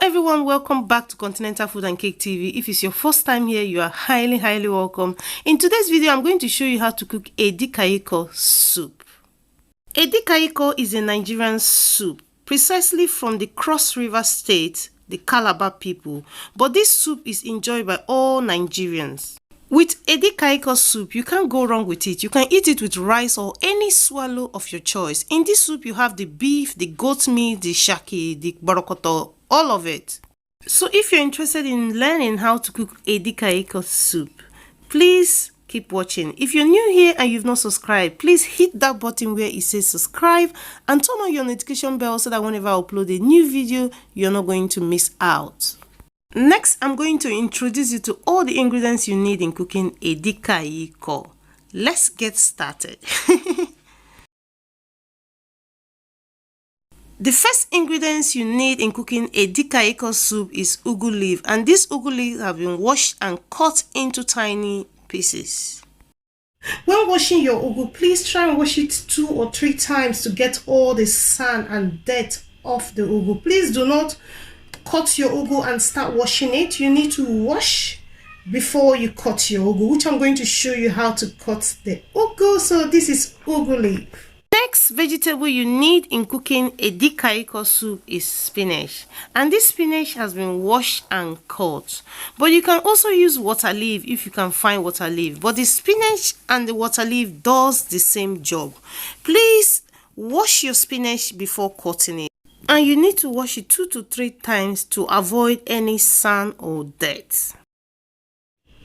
Everyone, welcome back to Continental Food and Cake TV. If it's your first time here, you are highly welcome. In today's video, I'm going to show you how to cook Edikang soup. Edikang is a Nigerian soup, precisely from the Cross River State, the Calabar people, but this soup is enjoyed by all Nigerians. With Edikang soup, you can't go wrong with it. You can eat it with rice or any swallow of your choice. In this soup, you have the beef, the goat meat, the shaki, the borokoto, all of it. So if you're interested in learning how to cook Edikang soup, please keep watching. If you're new here and you've not subscribed, please hit that button where it says subscribe and turn on your notification bell so that whenever I upload a new video, you're not going to miss out. Next, I'm going to introduce you to all the ingredients you need in cooking Edikang. Let's get started. The first ingredients you need in cooking Edikang soup is ugu leaf, and these ugu leaves have been washed and cut into tiny pieces. When washing your ugu, please try and wash it 2 or 3 times to get all the sand and dirt off the ugu. Please do not cut your ugu and start washing it. You need to wash before you cut your ugu, which I'm going to show you how to cut the ugu. So this is ugu leaf. Next vegetable you need in cooking Edikang soup is spinach, and this spinach has been washed and cut, but you can also use water leaf if you can find water leaf, but the spinach and the water leaf does the same job. Please wash your spinach before cutting it, and you need to wash it 2 to 3 times to avoid any sand or dirt.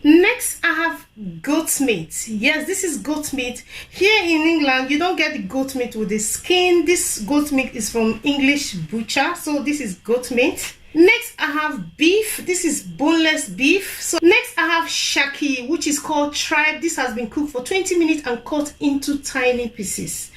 Next, I have goat meat. Yes, this is goat meat. Here in England, you don't get the goat meat with the skin. This goat meat is from English butcher, so this is goat meat. Next, I have beef. This is boneless beef. So next, I have shaki, which is called tripe. This has been cooked for 20 minutes and cut into tiny pieces.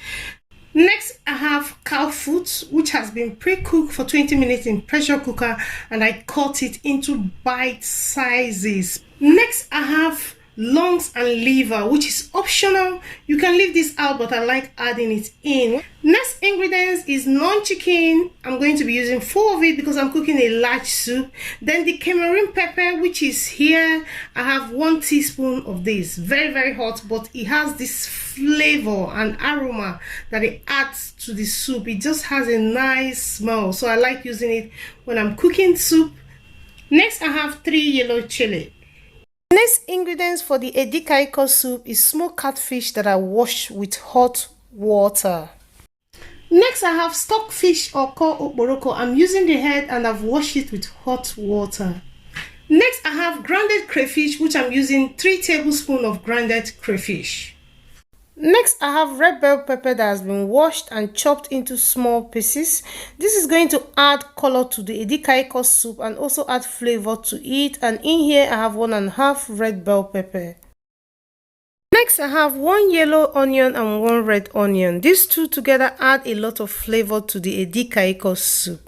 Next, I have cow foot, which has been pre-cooked for 20 minutes in pressure cooker, and I cut it into bite sizes. Next, I have lungs and liver, which is optional. You can leave this out, but I like adding it in. Next ingredients is non-chicken. I'm going to be using 4 of it because I'm cooking a large soup. Then the Cameroon pepper, which is here. I have 1 teaspoon of this. Very hot, but it has this flavor and aroma that it adds to the soup. It just has a nice smell, so I like using it when I'm cooking soup. Next, I have 3 yellow chili. Next ingredients for the Edikang soup is smoked catfish that I washed with hot water. Next, I have stockfish or called okporoko. I'm using the head and I've washed it with hot water. Next, I have grounded crayfish, which I'm using 3 tablespoons of grounded crayfish. Next, I have red bell pepper that has been washed and chopped into small pieces. This is going to add color to the Edikang soup and also add flavor to it. And in here, I have 1.5 red bell pepper. Next, I have 1 yellow onion and 1 red onion. These 2 together add a lot of flavor to the Edikang soup.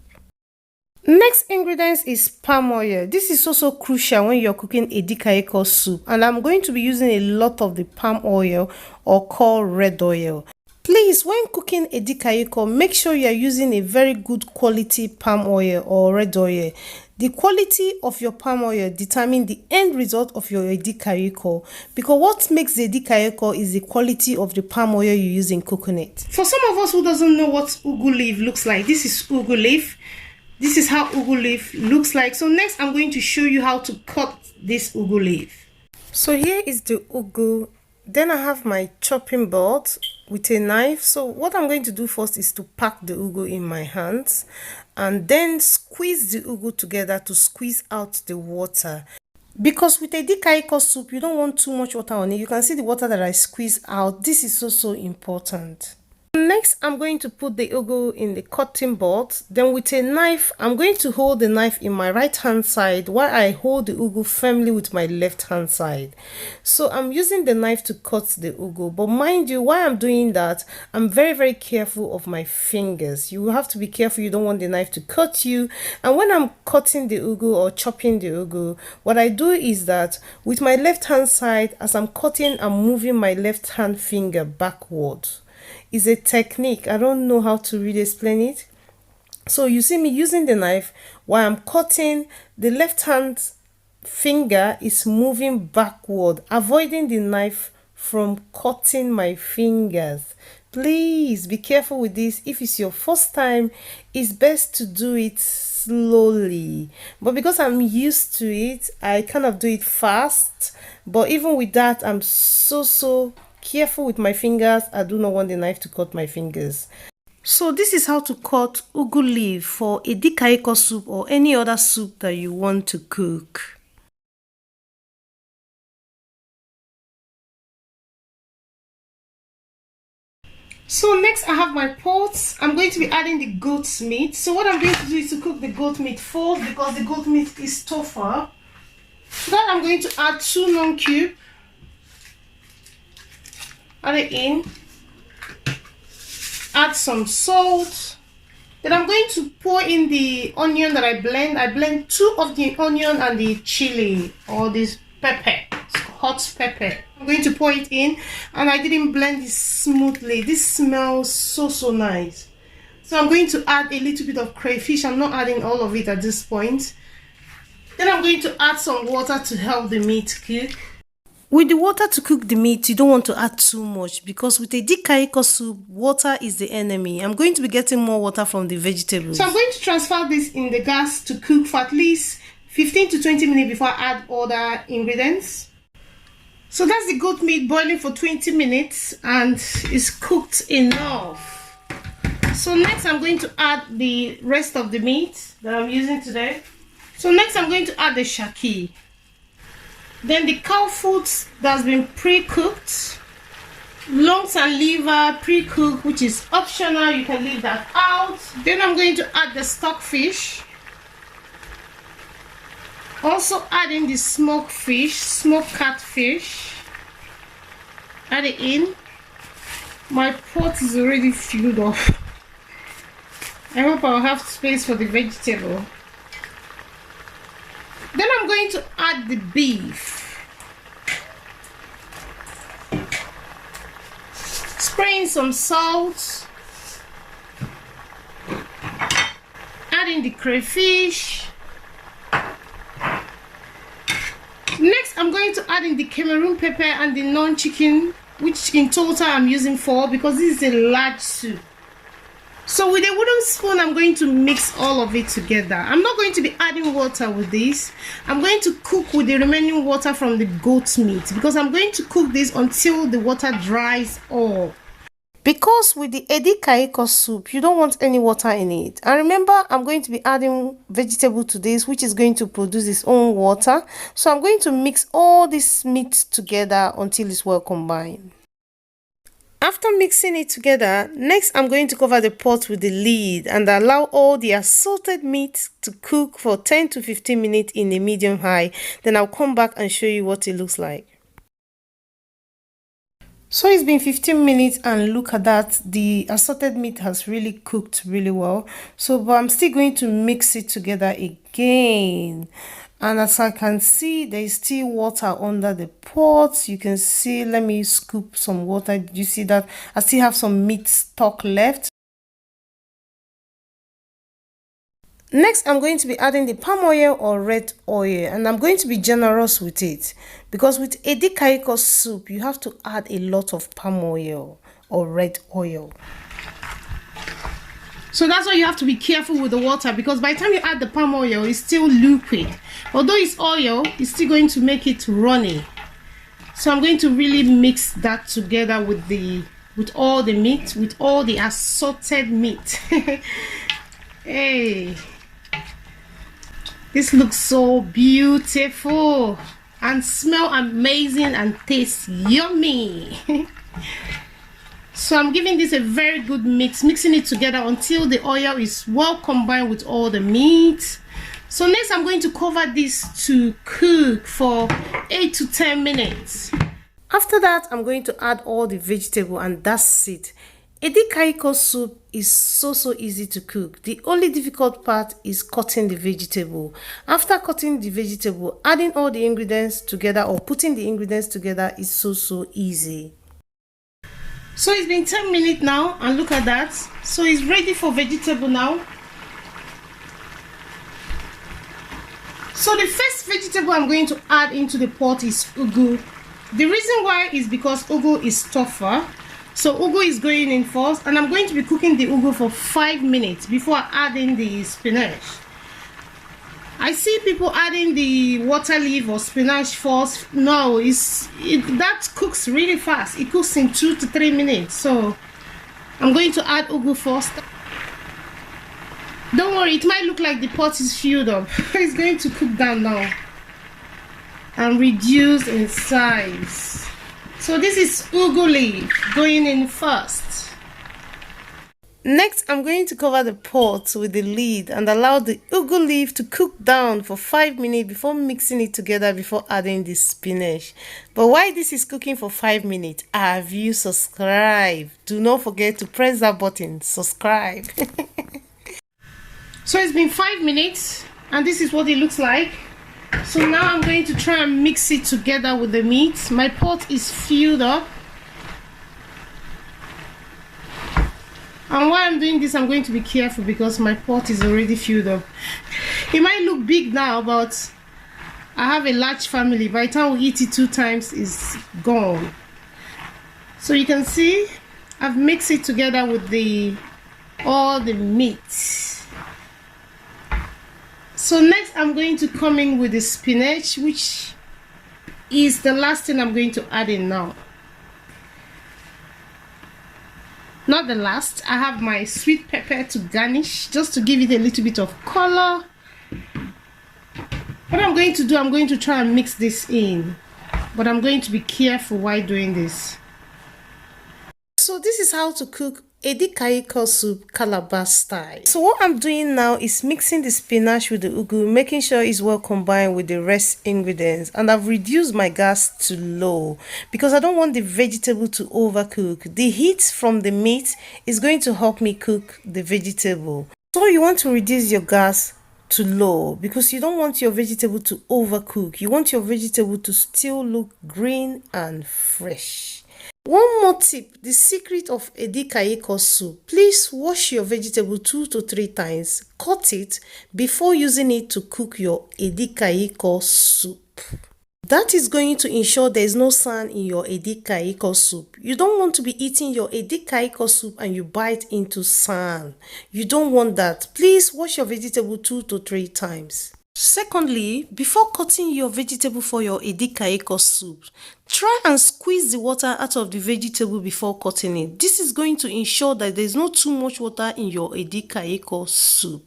Next ingredients is palm oil. This is also crucial when you're cooking Edikang soup, and I'm going to be using a lot of the palm oil or called red oil. Please, when cooking Edikang, make sure you are using a very good quality palm oil or red oil. The quality of your palm oil determines the end result of your Edikang, because what makes the Edikang is the quality of the palm oil you use in cooking it. For some of us who doesn't know what ugu leaf looks like, this is ugu leaf. This is how ugu leaf looks like. So next, I'm going to show you how to cut this ugu leaf. So here is the ugu. Then I have my chopping board with a knife. So what I'm going to do first is to pack the ugu in my hands and then squeeze the ugu together to squeeze out the water. Because with Edikang soup, you don't want too much water on it. You can see the water that I squeeze out. This is so important. Next, I'm going to put the ugu in the cutting board. Then with a knife, I'm going to hold the knife in my right hand side while I hold the ugu firmly with my left hand side. So I'm using the knife to cut the ugu. But mind you, while I'm doing that, I'm very careful of my fingers. You have to be careful. You don't want the knife to cut you. And when I'm cutting the ugu or chopping the ugu, what I do is that with my left hand side, as I'm cutting, I'm moving my left hand finger backward. Is a technique. I don't know how to really explain it. So you see me using the knife while I'm cutting. The left hand finger is moving backward, avoiding the knife from cutting my fingers. Please be careful with this. If it's your first time, it's best to do it slowly, but because I'm used to it, I kind of do it fast. But even with that, I'm so careful with my fingers. I do not want the knife to cut my fingers. So this is how to cut ugu leaf for edikang soup or any other soup that you want to cook. So next I have my pot. I'm going to be adding the goat's meat. So what I'm going to do is to cook the goat meat first because the goat meat is tougher. So that I'm going to add 2 non-cube. Add it in. Add some salt. Then I'm going to pour in the onion that I blend. I blend 2 of the onion and the chili or this pepper, hot pepper. I'm going to pour it in, and I didn't blend this smoothly. This smells so nice. So I'm going to add a little bit of crayfish. I'm not adding all of it at this point. Then I'm going to add some water to help the meat cook. With the water to cook the meat, you don't want to add too much because with edikang soup, water is the enemy. I'm going to be getting more water from the vegetables. So I'm going to transfer this in the gas to cook for at least 15 to 20 minutes before I add other ingredients. So that's the goat meat boiling for 20 minutes and it's cooked enough. So next I'm going to add the rest of the meat that I'm using today. So next I'm going to add the shaki. Then the cow foot that's been pre-cooked. Lungs and liver pre-cooked, which is optional. You can leave that out. Then I'm going to add the stockfish. Also adding the smoked fish, smoked catfish. Add it in. My pot is already filled up. I hope I'll have space for the vegetable. Then I'm going to add the beef. Spraying some salt. Adding the crayfish. Next, I'm going to add in the Cameroon pepper and the non-chicken, which in total I'm using 4 because this is a large soup. So with a wooden spoon, I'm going to mix all of it together. I'm not going to be adding water with this. I'm going to cook with the remaining water from the goat meat because I'm going to cook this until the water dries off. Because with the edikang soup, you don't want any water in it. And remember, I'm going to be adding vegetable to this, which is going to produce its own water. So I'm going to mix all this meat together until it's well combined. After mixing it together, next I'm going to cover the pot with the lid and allow all the assorted meat to cook for 10 to 15 minutes in a medium high. Then I'll come back and show you what it looks like. So it's been 15 minutes and look at that, the assorted meat has really cooked really well. But I'm still going to mix it together again. And as I can see, there is still water under the pot. You can see, let me scoop some water. You see that I still have some meat stock left. Next, I'm going to be adding the palm oil or red oil, and I'm going to be generous with it because with edikang soup, you have to add a lot of palm oil or red oil. So that's why you have to be careful with the water because by the time you add the palm oil, it's still liquid. Although it's oil, it's still going to make it runny. So I'm going to really mix that together with all the meat, with all the assorted meat. Hey. This looks so beautiful and smell amazing and taste yummy. So I'm giving this a very good mix, mixing it together until the oil is well combined with all the meat. So next I'm going to cover this to cook for 8 to 10 minutes. After that, I'm going to add all the vegetable and that's it. Edikang soup is so easy to cook. The only difficult part is cutting the vegetable. After cutting the vegetable, adding all the ingredients together or putting the ingredients together is so easy. So it's been 10 minutes now and look at that. So it's ready for vegetable now. So the first vegetable I'm going to add into the pot is ugu. The reason why is because ugu is tougher. So ugu is going in first, and I'm going to be cooking the ugu for 5 minutes before adding the spinach. I see people adding the water leaf or spinach first. No, that cooks really fast. It cooks in 2 to 3 minutes. So I'm going to add ugu first. Don't worry, it might look like the pot is filled up. It's going to cook down now and reduce in size. So this is ugu leaf going in first. Next, I'm going to cover the pot with the lid and allow the ugu leaf to cook down for 5 minutes before mixing it together before adding the spinach. But while this is cooking for 5 minutes, have you subscribed? Do not forget to press that button, subscribe. So it's been 5 minutes and this is what it looks like. So now I'm going to try and mix it together with the meat. My pot is filled up. And while I'm doing this, I'm going to be careful because my pot is already filled up. It might look big now, but I have a large family. By the time we eat it 2 times, it's gone. So you can see I've mixed it together with all the meat. So next I'm going to come in with the spinach, which is the last thing I'm going to add in now. Not the last, I have my sweet pepper to garnish, just to give it a little bit of color. What I'm going to do, I'm going to try and mix this in, but I'm going to be careful while doing this. So this is how to cook Edikang soup Calabar style. So what I'm doing now is mixing the spinach with the ugu, making sure it's well combined with the rest ingredients, and I've reduced my gas to low because I don't want the vegetable to overcook. The heat from the meat is going to help me cook the vegetable. So you want to reduce your gas to low because you don't want your vegetable to overcook. You want your vegetable to still look green and fresh. One more tip, the secret of Edikang soup. Please wash your vegetable 2 to 3 times, cut it before using it to cook your Edikang soup. That is going to ensure there is no sand in your Edikang soup. You don't want to be eating your Edikang soup and you bite into sand. You don't want that. Please wash your vegetable 2 to 3 times. Secondly, before cutting your vegetable for your Edikang soup, try and squeeze the water out of the vegetable before cutting it. This is going to ensure that there is not too much water in your Edikang soup.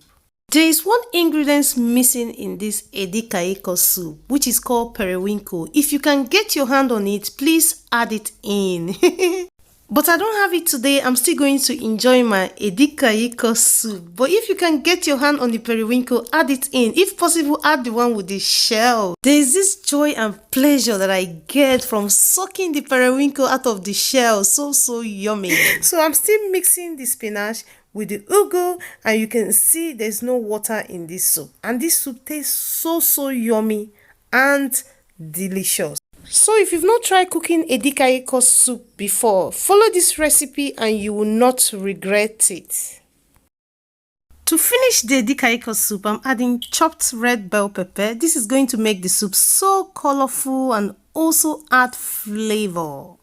There is one ingredient missing in this Edikang soup, which is called periwinkle. If you can get your hand on it, please add it in. But I don't have it today. I'm still going to enjoy my Edikang soup. But if you can get your hand on the periwinkle, add it in. If possible, add the one with the shell. There is this joy and pleasure that I get from sucking the periwinkle out of the shell. So yummy. So I'm still mixing the spinach with the ugu, and you can see there's no water in this soup. And this soup tastes so yummy and delicious. So if you've not tried cooking Edikang soup before, follow this recipe and you will not regret it. To finish the Edikang soup, I'm adding chopped red bell pepper. This is going to make the soup so colorful and also add flavor.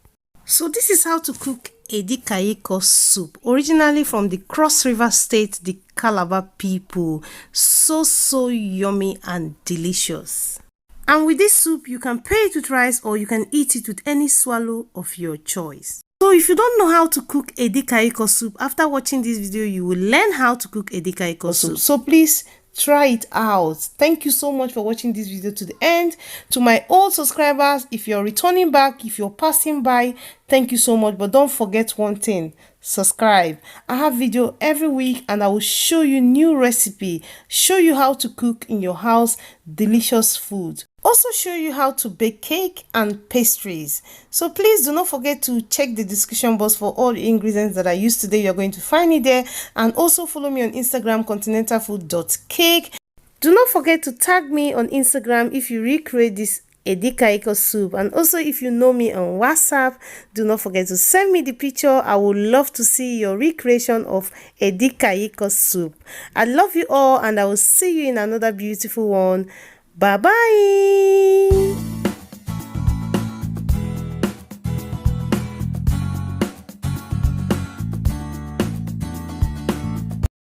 So this is how to cook Edikang soup, originally from the Cross River State, the Calabar people. So yummy and delicious. And with this soup, you can pair it with rice or you can eat it with any swallow of your choice. So if you don't know how to cook Edikang soup, after watching this video, you will learn how to cook Edikang soup. So please try it out. Thank you so much for watching this video to the end. To my old subscribers, if you're returning back, if you're passing by, thank you so much. But don't forget one thing, subscribe. I have video every week and I will show you new recipe, show you how to cook in your house delicious food. Also show you how to bake cake and pastries. So please do not forget to check the description box for all the ingredients that I used today. You're going to find it there. And also follow me on Instagram, continentalfood.cake. Do not forget to tag me on Instagram if you recreate this Edikang soup. And also if you know me on WhatsApp, do not forget to send me the picture. I would love to see your recreation of Edikang soup. I love you all and I will see you in another beautiful one. Bye bye.